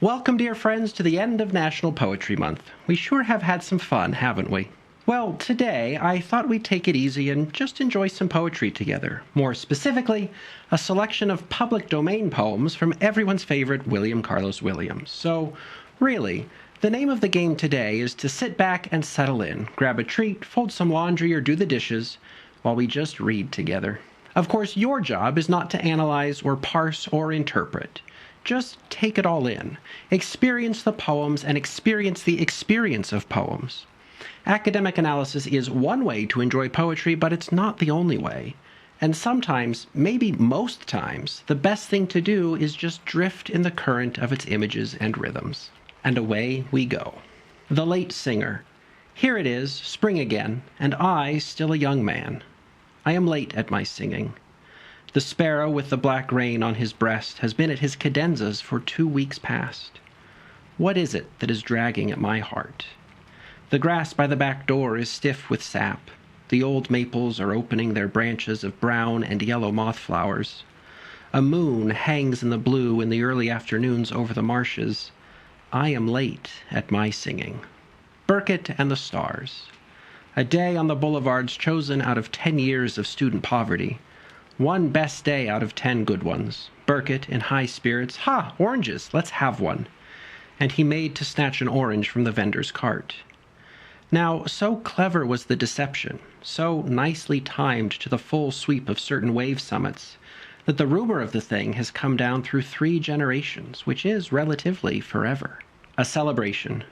Welcome, dear friends, to the end of National Poetry Month. We sure have had some fun, haven't we? Well, today I thought we'd take it easy and just enjoy some poetry together. More specifically, a selection of public domain poems from everyone's favorite William Carlos Williams. So, really, the name of the game today is to sit back and settle in, grab a treat, fold some laundry, or do the dishes while we just read together. Of course, your job is not to analyze or parse or interpret. Just take it all in. Experience the poems and experience the experience of poems. Academic analysis is one way to enjoy poetry, but it's not the only way. And sometimes, maybe most times, the best thing to do is just drift in the current of its images and rhythms. And away we go. The Late Singer. Here it is, spring again, and I still a young man. I am late at my singing. The sparrow with the black rain on his breast has been at his cadenzas for 2 weeks past. What is it that is dragging at my heart? The grass by the back door is stiff with sap. The old maples are opening their branches of brown and yellow moth flowers. A moon hangs in the blue in the early afternoons over the marshes. I am late at my singing. Burkitt and the Stars. A day on the boulevards chosen out of 10 years of student poverty. One best day out of 10 good ones. Burkitt, in high spirits, "Ha! Oranges! Let's have one." And he made to snatch an orange from the vendor's cart. Now, so clever was the deception, so nicely timed to the full sweep of certain wave summits, that the rumor of the thing has come down through 3 generations, which is, relatively, forever. A celebration.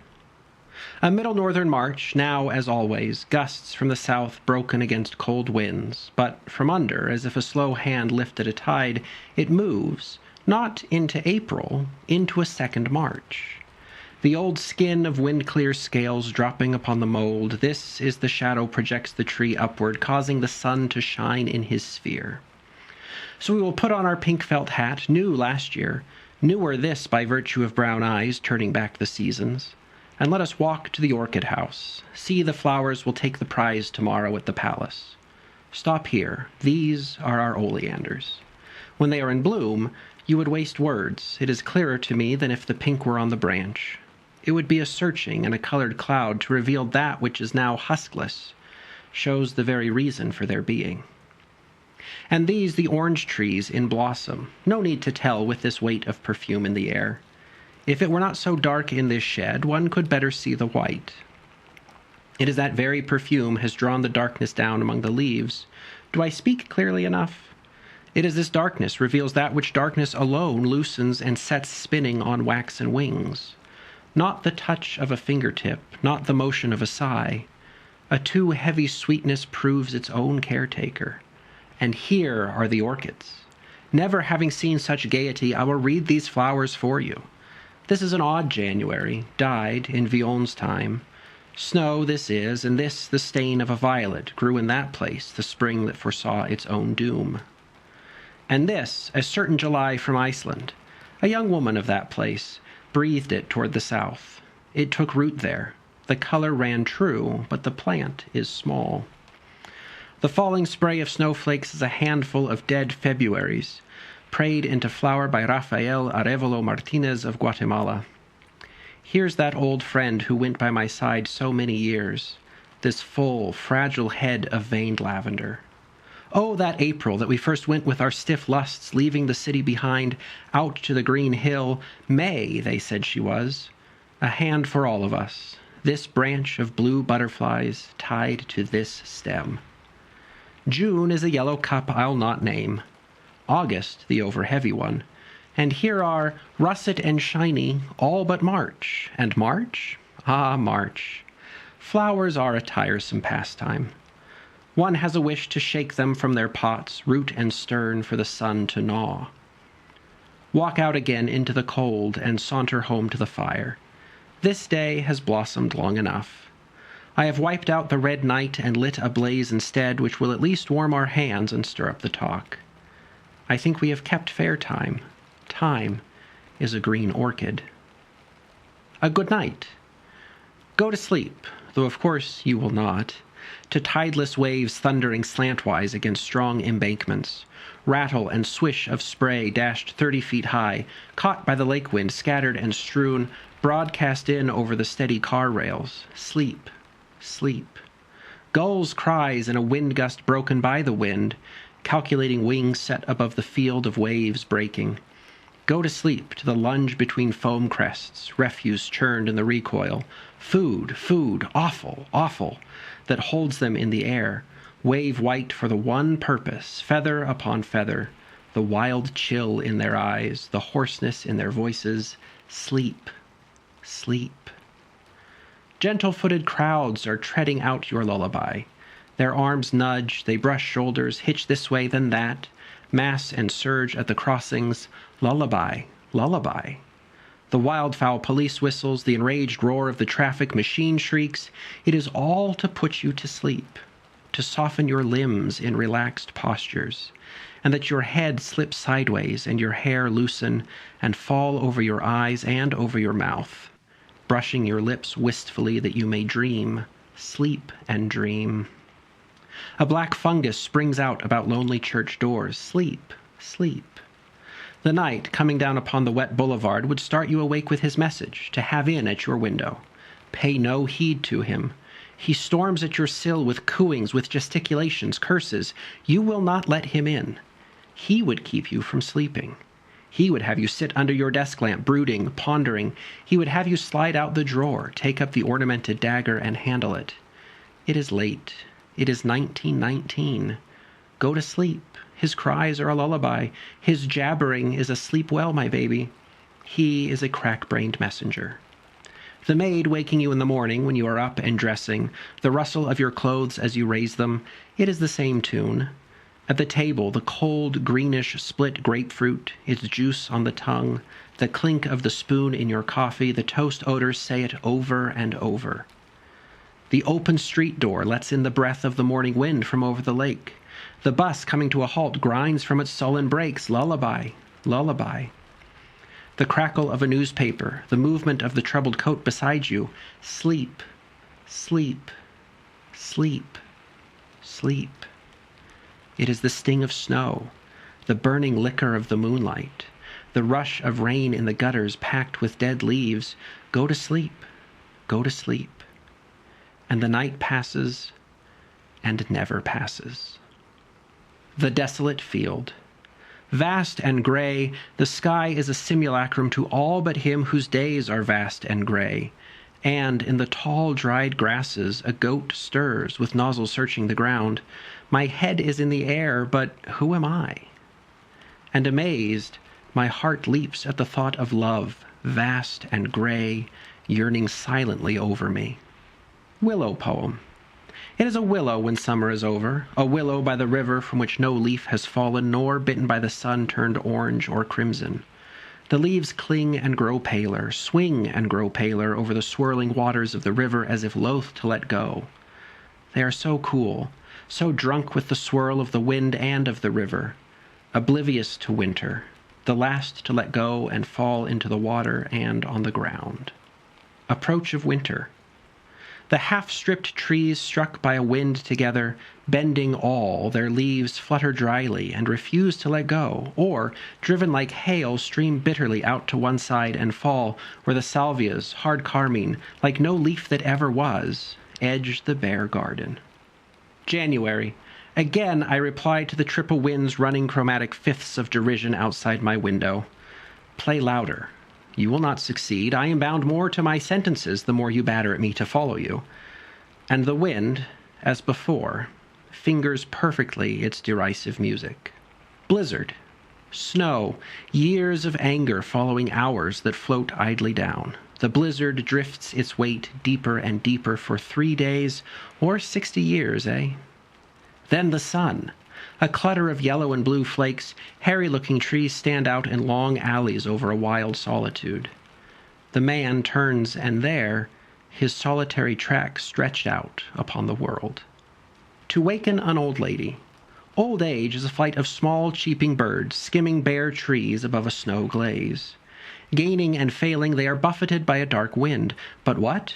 A middle northern March, now, as always, gusts from the south broken against cold winds, but from under, as if a slow hand lifted a tide, it moves, not into April, into a second March. The old skin of wind-clear scales dropping upon the mold, this is the shadow projects the tree upward, causing the sun to shine in his sphere. So we will put on our pink felt hat, new last year, newer this by virtue of brown eyes turning back the seasons, and let us walk to the orchid house. See, the flowers will take the prize tomorrow at the palace. Stop here. These are our oleanders. When they are in bloom, you would waste words. It is clearer to me than if the pink were on the branch. It would be a searching and a colored cloud to reveal that which is now huskless, shows the very reason for their being. And these, the orange trees in blossom, no need to tell with this weight of perfume in the air. If it were not so dark in this shed, one could better see the white. It is that very perfume has drawn the darkness down among the leaves. Do I speak clearly enough? It is this darkness reveals that which darkness alone loosens and sets spinning on waxen wings. Not the touch of a fingertip, not the motion of a sigh. A too heavy sweetness proves its own caretaker. And here are the orchids. Never having seen such gaiety, I will read these flowers for you. This is an odd January, dyed in Vion's time. Snow this is, and this the stain of a violet grew in that place the spring that foresaw its own doom. And this, a certain July from Iceland, a young woman of that place, breathed it toward the south. It took root there. The color ran true, but the plant is small. The falling spray of snowflakes is a handful of dead Februaries, prayed into flower by Rafael Arevalo Martinez of Guatemala. Here's that old friend who went by my side so many years, this full, fragile head of veined lavender. Oh, that April that we first went with our stiff lusts, leaving the city behind, out to the green hill. May, they said she was. A hand for all of us. This branch of blue butterflies tied to this stem. June is a yellow cup I'll not name. August, the over-heavy one. And here are russet and shiny, all but March. And March? Ah, March. Flowers are a tiresome pastime. One has a wish to shake them from their pots, root and stern, for the sun to gnaw. Walk out again into the cold and saunter home to the fire. This day has blossomed long enough. I have wiped out the red night and lit a blaze instead, which will at least warm our hands and stir up the talk. I think we have kept fair time. Time is a green orchid. A good night. Go to sleep, though of course you will not. to tideless waves thundering slantwise against strong embankments, rattle and swish of spray dashed 30 feet high, caught by the lake wind, scattered and strewn, broadcast in over the steady car rails. Sleep, sleep. Gulls' cries in a wind gust broken by the wind, calculating wings set above the field of waves breaking. Go to sleep to the lunge between foam crests, refuse churned in the recoil, food, awful, awful, that holds them in the air, wave white for the one purpose, feather upon feather, the wild chill in their eyes, the hoarseness in their voices. Sleep, sleep. Gentle-footed crowds are treading out your lullaby. Their arms nudge, they brush shoulders, hitch this way then that, mass and surge at the crossings. Lullaby, lullaby. The wildfowl police whistles, the enraged roar of the traffic machine shrieks. It is all to put you to sleep, to soften your limbs in relaxed postures, and that your head slip sideways and your hair loosen and fall over your eyes and over your mouth, brushing your lips wistfully that you may dream, sleep and dream. A black fungus springs out about lonely church doors. Sleep, sleep. The night, coming down upon the wet boulevard, would start you awake with his message, to have in at your window. Pay no heed to him. He storms at your sill with cooings, with gesticulations, curses. You will not let him in. He would keep you from sleeping. He would have you sit under your desk lamp, brooding, pondering. He would have you slide out the drawer, take up the ornamented dagger, and handle it. It is late. It is 1919. Go to sleep. His cries are a lullaby. His jabbering is a sleep well, my baby. He is a crack-brained messenger. The maid waking you in the morning when you are up and dressing, the rustle of your clothes as you raise them, it is the same tune. At the table, the cold, greenish split grapefruit, its juice on the tongue, the clink of the spoon in your coffee, the toast odors say it over and over. The open street door lets in the breath of the morning wind from over the lake. The bus coming to a halt grinds from its sullen brakes. Lullaby, lullaby. The crackle of a newspaper, the movement of the troubled coat beside you. Sleep, sleep, sleep, sleep. It is the sting of snow, the burning liquor of the moonlight, the rush of rain in the gutters packed with dead leaves. Go to sleep, go to sleep. And the night passes and never passes. The desolate field. Vast and gray, the sky is a simulacrum to all but him whose days are vast and gray. And in the tall, dried grasses, a goat stirs, with nozzle searching the ground. My head is in the air, but who am I? And amazed, my heart leaps at the thought of love, vast and gray, yearning silently over me. Willow poem. It is a willow when summer is over, a willow by the river from which no leaf has fallen, nor bitten by the sun turned orange or crimson. The leaves cling and grow paler, swing and grow paler over the swirling waters of the river as if loath to let go. They are so cool, so drunk with the swirl of the wind and of the river, oblivious to winter, the last to let go and fall into the water and on the ground. Approach of winter. The half-stripped trees struck by a wind together, bending all, their leaves flutter dryly and refuse to let go, or, driven like hail, stream bitterly out to one side and fall where the salvias, hard carmine, like no leaf that ever was, edge the bare garden. January. Again I reply to the triple winds running chromatic fifths of derision outside my window. Play louder. You will not succeed. I am bound more to my sentences the more you batter at me to follow you. And the wind, as before, fingers perfectly its derisive music. Blizzard. Snow. Years of anger following hours that float idly down. The blizzard drifts its weight deeper and deeper for 3 days, or 60 years, eh? Then the sun. A clutter of yellow and blue flakes, hairy-looking trees stand out in long alleys over a wild solitude. The man turns, and there, his solitary track stretched out upon the world. To waken an old lady. Old age is a flight of small, cheeping birds, skimming bare trees above a snow glaze. Gaining and failing, they are buffeted by a dark wind. But what?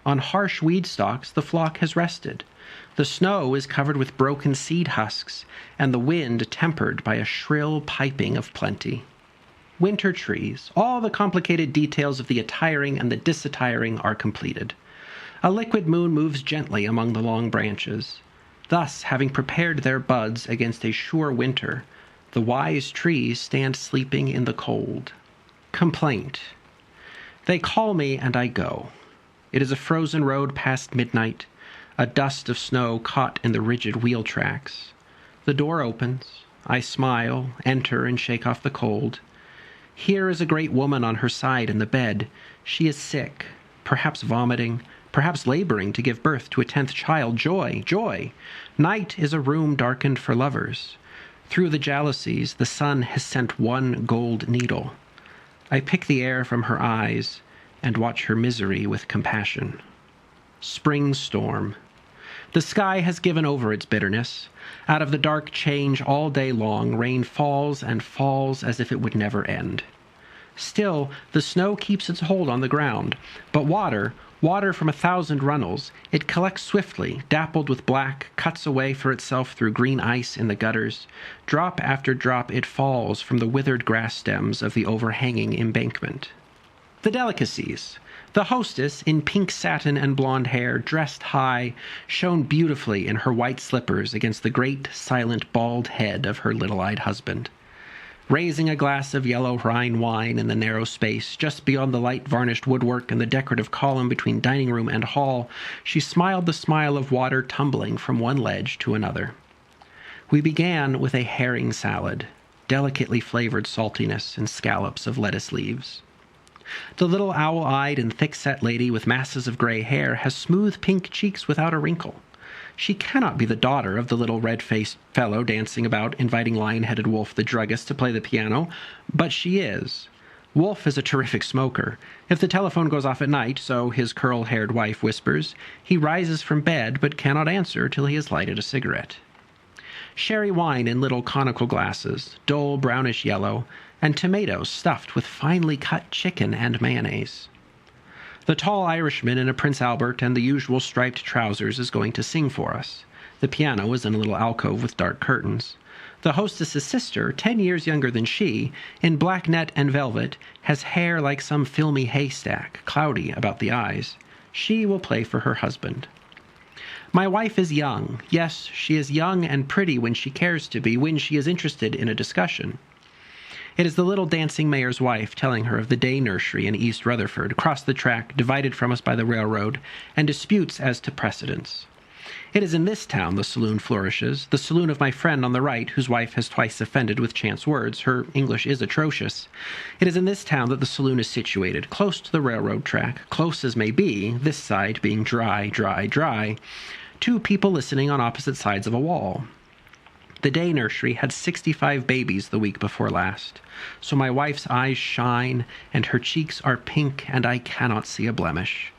On harsh weed stalks the flock has rested. The snow is covered with broken seed husks, and the wind tempered by a shrill piping of plenty. Winter trees, all the complicated details of the attiring and the disattiring are completed. A liquid moon moves gently among the long branches. Thus, having prepared their buds against a sure winter, the wise trees stand sleeping in the cold. Complaint. They call me and I go. It is a frozen road past midnight, a dust of snow caught in the rigid wheel tracks. The door opens. I smile, enter, and shake off the cold. Here is a great woman on her side in the bed. She is sick, perhaps vomiting, perhaps laboring to give birth to a 10th child. Joy, joy! Night is a room darkened for lovers. Through the jalousies, the sun has sent one gold needle. I pick the air from her eyes and watch her misery with compassion. Spring storm. The sky has given over its bitterness. Out of the dark change all day long, rain falls and falls as if it would never end. Still, the snow keeps its hold on the ground, but water from 1,000 runnels, it collects swiftly, dappled with black, cuts a way for itself through green ice in the gutters. Drop after drop it falls from the withered grass stems of the overhanging embankment. The delicacies. The hostess, in pink satin and blonde hair, dressed high, shone beautifully in her white slippers against the great, silent, bald head of her little-eyed husband. Raising a glass of yellow Rhine wine in the narrow space just beyond the light varnished woodwork and the decorative column between dining room and hall, she smiled the smile of water tumbling from one ledge to another. We began with a herring salad, delicately flavored saltiness and scallops of lettuce leaves. The little owl-eyed and thick-set lady with masses of gray hair has smooth pink cheeks without a wrinkle. She cannot be the daughter of the little red-faced fellow dancing about, inviting lion-headed Wolf the druggist to play the piano, but she is. Wolf is a terrific smoker. If the telephone goes off at night, so his curl-haired wife whispers, he rises from bed but cannot answer till he has lighted a cigarette. Sherry wine in little conical glasses, dull brownish yellow, and tomatoes stuffed with finely cut chicken and mayonnaise. The tall Irishman in a Prince Albert and the usual striped trousers is going to sing for us. The piano is in a little alcove with dark curtains. The hostess's sister, 10 years younger than she, in black net and velvet, has hair like some filmy haystack, cloudy about the eyes. She will play for her husband. My wife is young. Yes, she is young and pretty when she cares to be, when she is interested in a discussion. It is the little dancing mayor's wife telling her of the day nursery in East Rutherford, across the track, divided from us by the railroad, and disputes as to precedence. It is in this town the saloon flourishes, the saloon of my friend on the right, whose wife has twice offended with chance words. Her English is atrocious. It is in this town that the saloon is situated, close to the railroad track, close as may be, this side being dry, dry, dry, two people listening on opposite sides of a wall. The day nursery had 65 babies the week before last, so my wife's eyes shine, and her cheeks are pink, and I cannot see a blemish.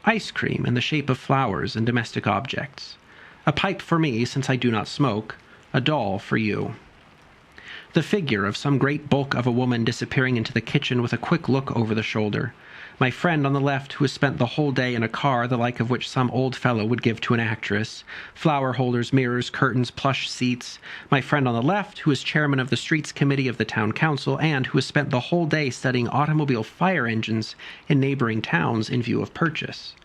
Ice cream in the shape of flowers and domestic objects. A pipe for me, since I do not smoke. A doll for you. The figure of some great bulk of a woman disappearing into the kitchen with a quick look over the shoulder. My friend on the left, who has spent the whole day in a car the like of which some old fellow would give to an actress. Flower holders, mirrors, curtains, plush seats. My friend on the left, who is chairman of the Streets Committee of the Town Council and who has spent the whole day studying automobile fire engines in neighboring towns in view of purchase.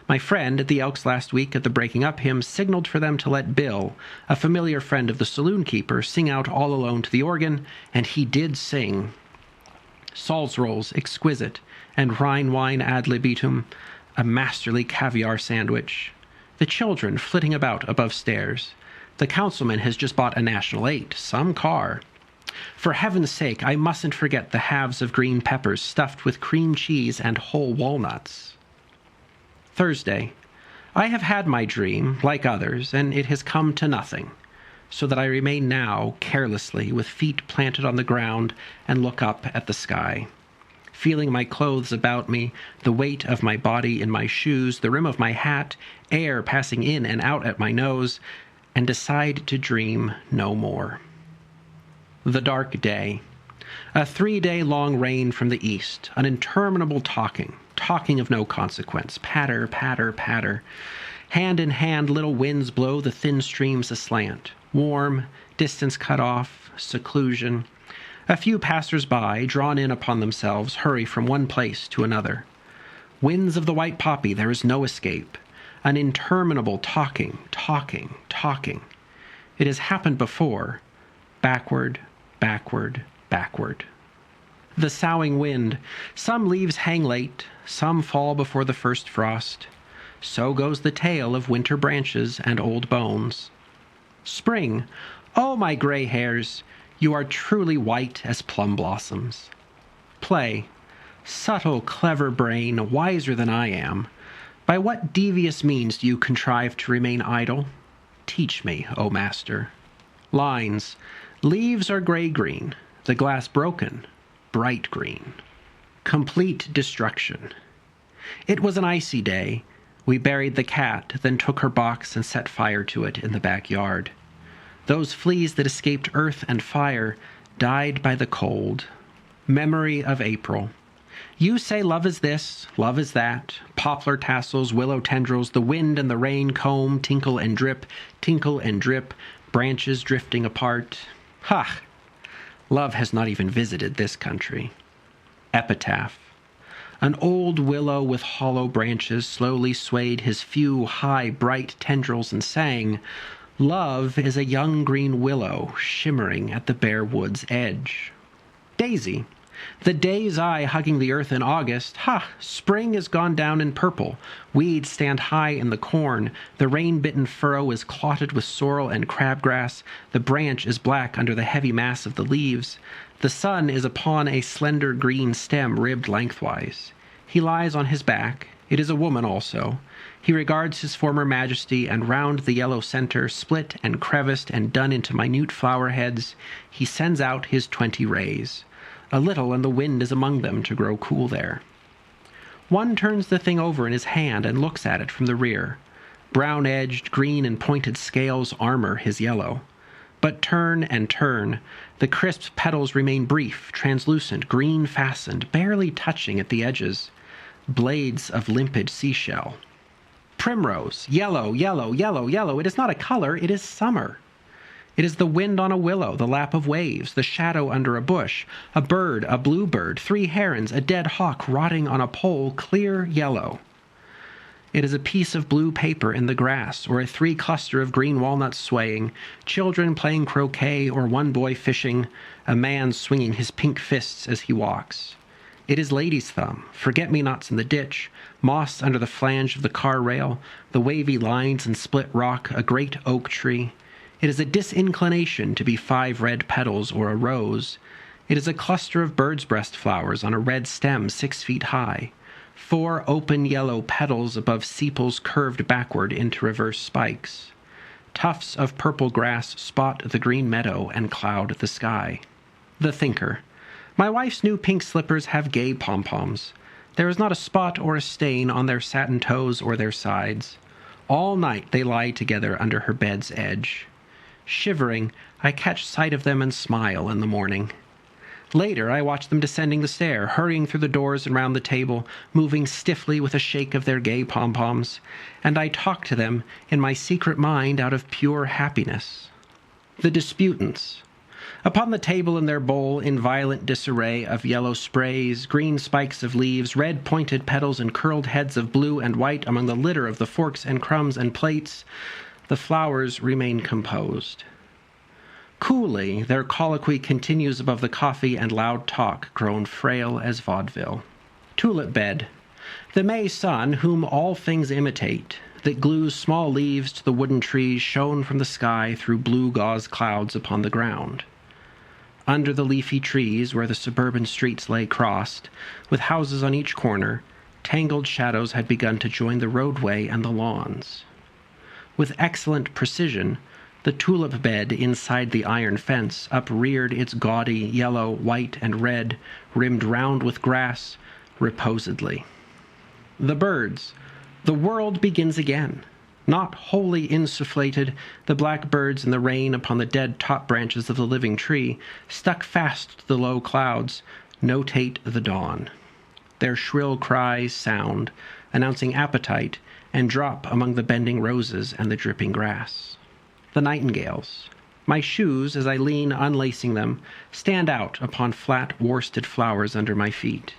My friend at the Elks last week at the breaking up hymn signaled for them to let Bill, a familiar friend of the saloon keeper, sing out all alone to the organ, and he did sing. Sal's rolls, exquisite, and Rhine wine ad libitum, a masterly caviar sandwich. The children flitting about above stairs. The councilman has just bought a National 8, some car. For heaven's sake, I mustn't forget the halves of green peppers stuffed with cream cheese and whole walnuts. Thursday. I have had my dream, like others, and it has come to nothing, so that I remain now, carelessly, with feet planted on the ground, and look up at the sky. Feeling my clothes about me, the weight of my body in my shoes, the rim of my hat, air passing in and out at my nose, and decide to dream no more. The dark day. A 3-day-long rain from the east, an interminable talking of no consequence, patter, patter, patter. Hand in hand, little winds blow the thin streams aslant. Warm, distance cut off, seclusion. A few passers-by, drawn in upon themselves, hurry from one place to another. Winds of the white poppy, there is no escape. An interminable talking, talking, talking. It has happened before. Backward, backward, backward. The soughing wind. Some leaves hang late, some fall before the first frost. So goes the tale of winter branches and old bones. Spring. Oh, my gray hairs, you are truly white as plum blossoms. Play. Subtle, clever brain, wiser than I am. By what devious means do you contrive to remain idle? Teach me, O master. Lines. Leaves are gray-green, the glass broken, bright green. Complete destruction. It was an icy day. We buried the cat, then took her box and set fire to it in the backyard. Those fleas that escaped earth and fire died by the cold. Memory of April. You say love is this, love is that. Poplar tassels, willow tendrils, the wind and the rain comb, tinkle and drip, branches drifting apart. Ha! Love has not even visited this country. Epitaph. An old willow with hollow branches slowly swayed his few high, bright tendrils and sang, "Love is a young green willow shimmering at the bare wood's edge." Daisy. The day's eye hugging the earth in August. Ha! Spring is gone down in purple. Weeds stand high in the corn. The rain-bitten furrow is clotted with sorrel and crabgrass. The branch is black under the heavy mass of the leaves. The sun is upon a slender green stem ribbed lengthwise. He lies on his back. It is a woman also. He regards his former majesty, and round the yellow center, split and creviced and done into minute flower heads, he sends out his 20 rays. A little, and the wind is among them to grow cool there. One turns the thing over in his hand and looks at it from the rear. Brown-edged, green and pointed scales armor his yellow. But turn and turn, the crisp petals remain brief, translucent, green-fastened, barely touching at the edges. Blades of limpid seashell. Primrose, yellow, yellow, yellow, yellow. It is not a color, it is summer. It is the wind on a willow, the lap of waves, the shadow under a bush, a bird, a bluebird, 3 herons, a dead hawk rotting on a pole, clear yellow. It is a piece of blue paper in the grass, or a 3 cluster of green walnuts swaying, children playing croquet, or one boy fishing, a man swinging his pink fists as he walks. It is lady's thumb, forget-me-nots in the ditch, moss under the flange of the car rail, the wavy lines and split rock, a great oak tree. It is a disinclination to be 5 red petals or a rose. It is a cluster of bird's breast flowers on a red stem 6 feet high, 4 open yellow petals above sepals curved backward into reverse spikes. Tufts of purple grass spot the green meadow and cloud the sky. The thinker. My wife's new pink slippers have gay pom-poms. There is not a spot or a stain on their satin toes or their sides. All night they lie together under her bed's edge. Shivering, I catch sight of them and smile in the morning. Later, I watch them descending the stair, hurrying through the doors and round the table, moving stiffly with a shake of their gay pom-poms, and I talk to them in my secret mind out of pure happiness. The disputants. Upon the table in their bowl, in violent disarray of yellow sprays, green spikes of leaves, red pointed petals, and curled heads of blue and white among the litter of the forks and crumbs and plates, the flowers remain composed. Coolly, their colloquy continues above the coffee and loud talk grown frail as vaudeville. Tulip bed. The May sun, whom all things imitate, that glues small leaves to the wooden trees, shone from the sky through blue gauze clouds upon the ground. Under the leafy trees, where the suburban streets lay crossed, with houses on each corner, tangled shadows had begun to join the roadway and the lawns. With excellent precision, the tulip bed inside the iron fence upreared its gaudy yellow, white, and red, rimmed round with grass, reposedly. The birds. The world begins again. Not wholly insufflated, the black birds in the rain upon the dead top branches of the living tree, stuck fast to the low clouds, notate the dawn. Their shrill cries sound, announcing appetite, and drop among the bending roses and the dripping grass. The nightingales. My shoes, as I lean unlacing them, stand out upon flat worsted flowers under my feet.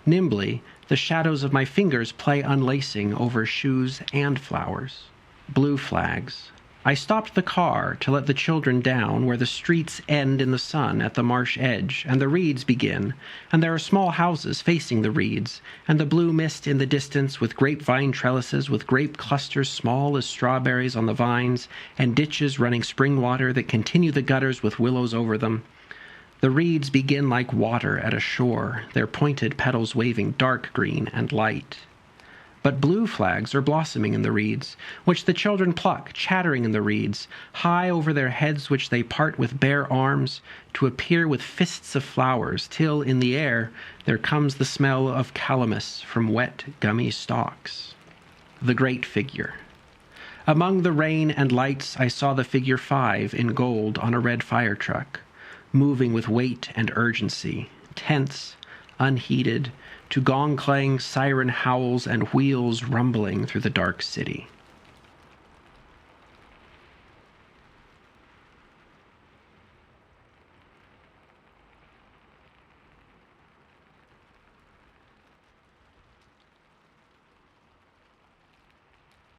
Nimbly, the shadows of my fingers play unlacing over shoes and flowers. Blue flags. I stopped the car to let the children down where the streets end in the sun at the marsh edge, and the reeds begin, and there are small houses facing the reeds, and the blue mist in the distance with grapevine trellises with grape clusters small as strawberries on the vines, and ditches running spring water that continue the gutters with willows over them. The reeds begin like water at a shore, their pointed petals waving dark green and light. But blue flags are blossoming in the reeds, which the children pluck, chattering in the reeds, high over their heads which they part with bare arms, to appear with fists of flowers, till in the air there comes the smell of calamus from wet, gummy stalks. The great figure. Among the rain and lights I saw the figure 5 in gold on a red fire truck, moving with weight and urgency, tense, unheeded, to gong-clang siren howls and wheels rumbling through the dark city.